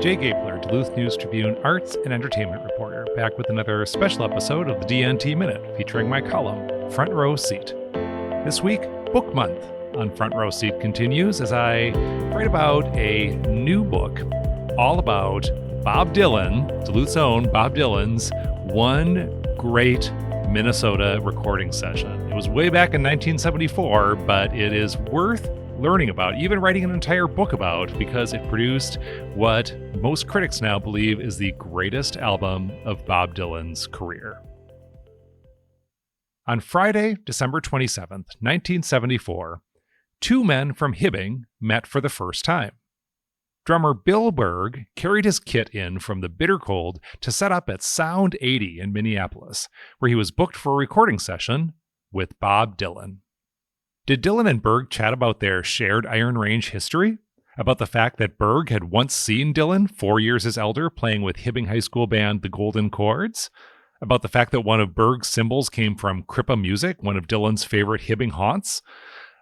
Jay Gabler, Duluth News Tribune arts and entertainment reporter, back with another special episode of the DNT Minute, featuring my column, Front Row Seat. This week, Book Month on Front Row Seat continues as I write about a new book all about Bob Dylan, Duluth's own Bob Dylan's one great Minnesota recording session. It was way back in 1974, but it is worth learning about, even writing an entire book about, because it produced what most critics now believe is the greatest album of Bob Dylan's career. On Friday, December 27th, 1974, two men from Hibbing met for the first time. Drummer Bill Berg carried his kit in from the bitter cold to set up at Sound 80 in Minneapolis, where he was booked for a recording session with Bob Dylan. Did Dylan and Berg chat about their shared Iron Range history? About the fact that Berg had once seen Dylan, 4 years his elder, playing with Hibbing High School band The Golden Chords? About the fact that one of Berg's cymbals came from Crippa Music, one of Dylan's favorite Hibbing haunts?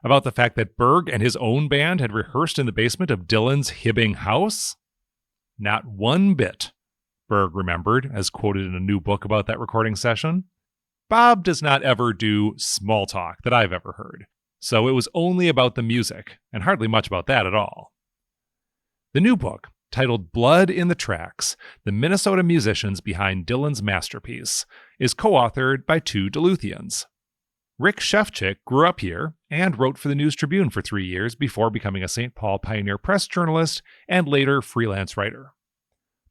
About the fact that Berg and his own band had rehearsed in the basement of Dylan's Hibbing house? Not one bit, Berg remembered, as quoted in a new book about that recording session. Bob does not ever do small talk that I've ever heard. So it was only about the music, and hardly much about that at all. The new book, titled Blood in the Tracks, The Minnesota Musicians Behind Dylan's Masterpiece, is co-authored by two Duluthians. Rick Shefchik grew up here and wrote for the News Tribune for 3 years before becoming a St. Paul Pioneer Press journalist and later freelance writer.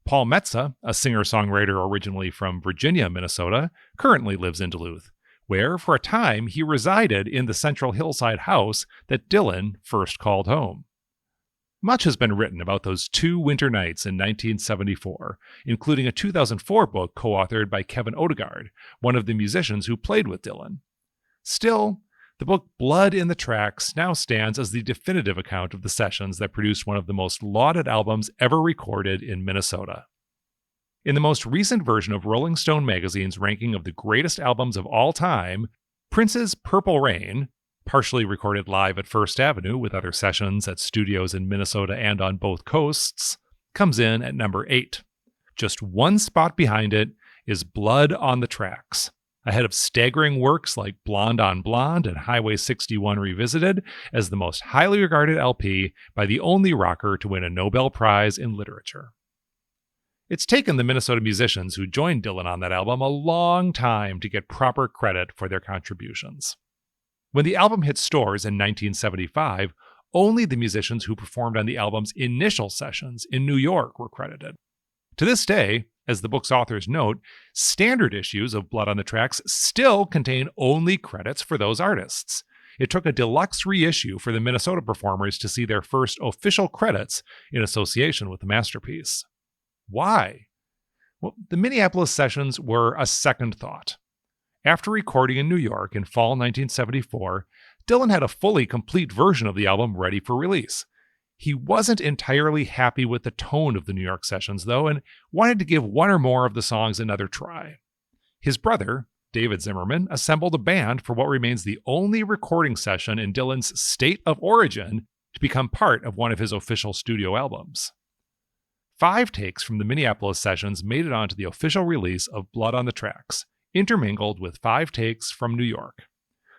Paul Metza, a singer-songwriter originally from Virginia, Minnesota, currently lives in Duluth, where, for a time, he resided in the central hillside house that Dylan first called home. Much has been written about those two winter nights in 1974, including a 2004 book co-authored by Kevin Odegaard, one of the musicians who played with Dylan. Still, the book Blood in the Tracks now stands as the definitive account of the sessions that produced one of the most lauded albums ever recorded in Minnesota. In the most recent version of Rolling Stone magazine's ranking of the greatest albums of all time, Prince's Purple Rain, partially recorded live at First Avenue with other sessions at studios in Minnesota and on both coasts, comes in at number 8. Just one spot behind it is Blood on the Tracks, ahead of staggering works like Blonde on Blonde and Highway 61 Revisited as the most highly regarded LP by the only rocker to win a Nobel Prize in Literature. It's taken the Minnesota musicians who joined Dylan on that album a long time to get proper credit for their contributions. When the album hit stores in 1975, only the musicians who performed on the album's initial sessions in New York were credited. To this day, as the book's authors note, standard issues of Blood on the Tracks still contain only credits for those artists. It took a deluxe reissue for the Minnesota performers to see their first official credits in association with the masterpiece. Why? Well, the Minneapolis sessions were a second thought. After recording in New York in fall 1974, Dylan had a fully complete version of the album ready for release. He wasn't entirely happy with the tone of the New York sessions, though, and wanted to give one or more of the songs another try. His brother, David Zimmerman, assembled a band for what remains the only recording session in Dylan's state of origin to become part of one of his official studio albums. 5 takes from the Minneapolis sessions made it onto the official release of Blood on the Tracks, intermingled with 5 takes from New York.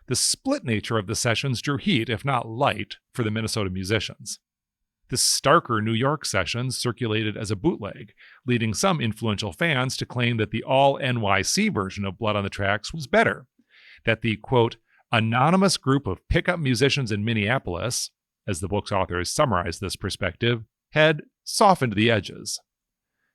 The split nature of the sessions drew heat, if not light, for the Minnesota musicians. The starker New York sessions circulated as a bootleg, leading some influential fans to claim that the all-NYC version of Blood on the Tracks was better, that the, quote, anonymous group of pickup musicians in Minneapolis, as the book's authors summarized this perspective, had softened the edges.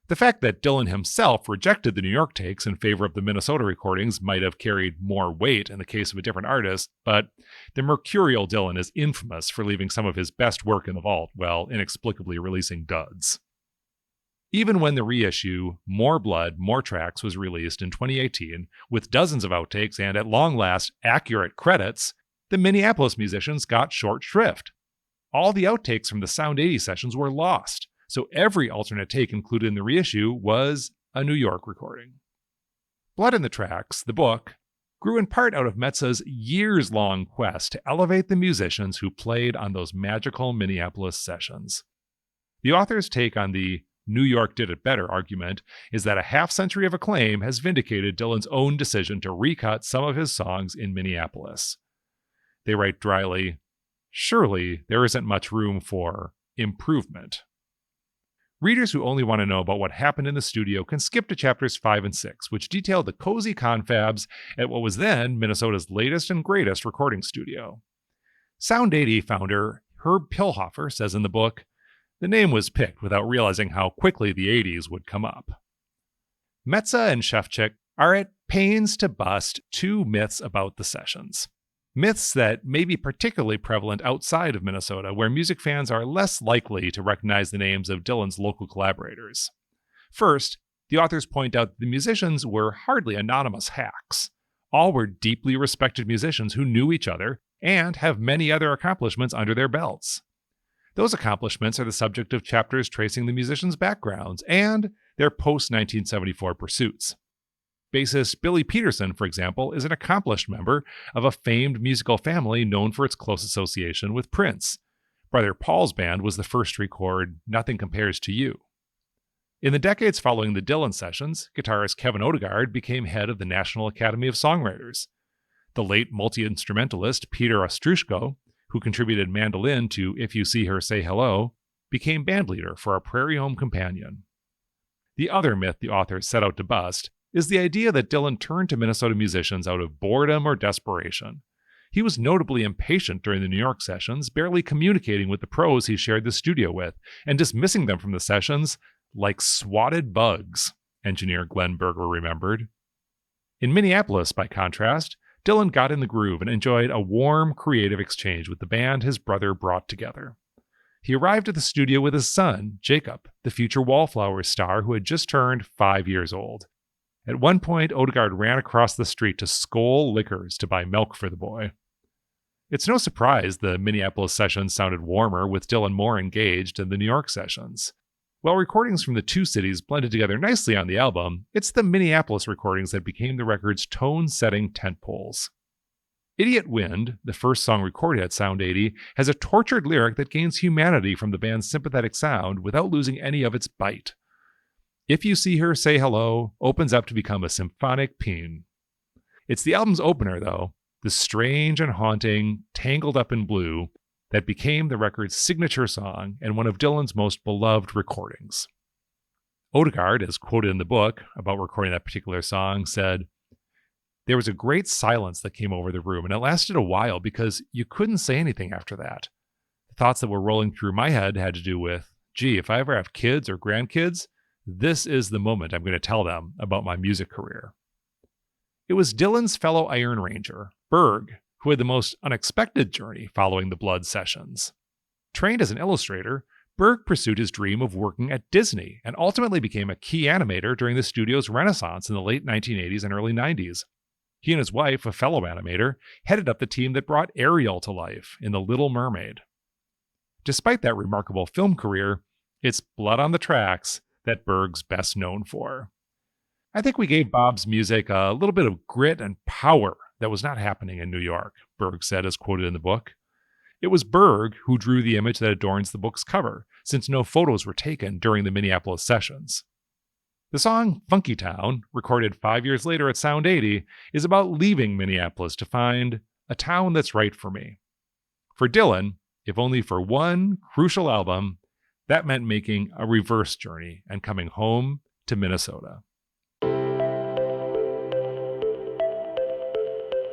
The fact that Dylan himself rejected the New York takes in favor of the Minnesota recordings might have carried more weight in the case of a different artist, but the mercurial Dylan is infamous for leaving some of his best work in the vault while inexplicably releasing duds. Even when the reissue More Blood, More Tracks was released in 2018 with dozens of outtakes and, at long last, accurate credits, the Minneapolis musicians got short shrift. All the outtakes from the Sound 80 sessions were lost, so every alternate take included in the reissue was a New York recording. Blood in the Tracks, the book, grew in part out of Metza's years-long quest to elevate the musicians who played on those magical Minneapolis sessions. The author's take on the New York did it better argument is that a half-century of acclaim has vindicated Dylan's own decision to recut some of his songs in Minneapolis. They write dryly, "Surely there isn't much room for improvement." Readers who only want to know about what happened in the studio can skip to chapters 5 and 6, which detail the cozy confabs at what was then Minnesota's latest and greatest recording studio. Sound 80 founder Herb Pilhofer says in the book, "The name was picked without realizing how quickly the 80s would come up." Metza and Shevchik are at pains to bust two myths about the sessions. Myths that may be particularly prevalent outside of Minnesota, where music fans are less likely to recognize the names of Dylan's local collaborators. First, the authors point out that the musicians were hardly anonymous hacks. All were deeply respected musicians who knew each other and have many other accomplishments under their belts. Those accomplishments are the subject of chapters tracing the musicians' backgrounds and their post-1974 pursuits. Bassist Billy Peterson, for example, is an accomplished member of a famed musical family known for its close association with Prince. Brother Paul's band was the first to record Nothing Compares to You. In the decades following the Dylan sessions, guitarist Kevin Odegaard became head of the National Academy of Songwriters. The late multi-instrumentalist Peter Ostroushko, who contributed mandolin to If You See Her, Say Hello, became bandleader for Our Prairie Home Companion. The other myth the authors set out to bust is the idea that Dylan turned to Minnesota musicians out of boredom or desperation. He was notably impatient during the New York sessions, barely communicating with the pros he shared the studio with, and dismissing them from the sessions like swatted bugs, engineer Glenn Berger remembered. In Minneapolis, by contrast, Dylan got in the groove and enjoyed a warm, creative exchange with the band his brother brought together. He arrived at the studio with his son, Jacob, the future Wallflowers star who had just turned 5 years old. At one point, Odegaard ran across the street to Skoll Liquors to buy milk for the boy. It's no surprise the Minneapolis sessions sounded warmer, with Dylan more engaged than the New York sessions. While recordings from the two cities blended together nicely on the album, it's the Minneapolis recordings that became the record's tone-setting tentpoles. Idiot Wind, the first song recorded at Sound 80, has a tortured lyric that gains humanity from the band's sympathetic sound without losing any of its bite. If You See Her, Say Hello opens up to become a symphonic paean. It's the album's opener, though, the strange and haunting Tangled Up in Blue, that became the record's signature song and one of Dylan's most beloved recordings. Odegaard, as quoted in the book about recording that particular song, said, "There was a great silence that came over the room, and it lasted a while because you couldn't say anything after that. The thoughts that were rolling through my head had to do with, gee, if I ever have kids or grandkids, this is the moment I'm going to tell them about my music career." It was Dylan's fellow Iron Ranger, Berg, who had the most unexpected journey following the Blood sessions. Trained as an illustrator, Berg pursued his dream of working at Disney and ultimately became a key animator during the studio's renaissance in the late 1980s and early 90s. He and his wife, a fellow animator, headed up the team that brought Ariel to life in The Little Mermaid. Despite that remarkable film career, it's Blood on the Tracks that Berg's best known for. I think we gave Bob's music a little bit of grit and power that was not happening in New York, Berg said, as quoted in the book. It was Berg who drew the image that adorns the book's cover, since no photos were taken during the Minneapolis sessions. The song Funky Town, recorded 5 years later at Sound 80, is about leaving Minneapolis to find a town that's right for me. For Dylan, if only for one crucial album, that meant making a reverse journey and coming home to Minnesota.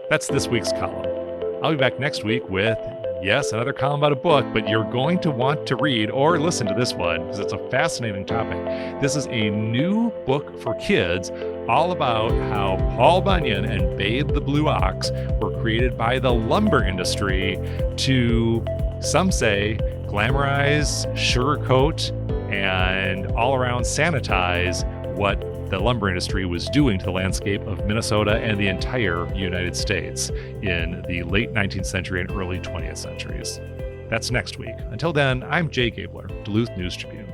That's this week's column. I'll be back next week with, yes, another column about a book, but you're going to want to read or listen to this one because it's a fascinating topic. This is a new book for kids all about how Paul Bunyan and Babe the Blue Ox were created by the lumber industry to, some say, glamorize, sugarcoat, and all around sanitize what the lumber industry was doing to the landscape of Minnesota and the entire United States in the late 19th century and early 20th centuries. That's next week. Until then, I'm Jay Gabler, Duluth News Tribune.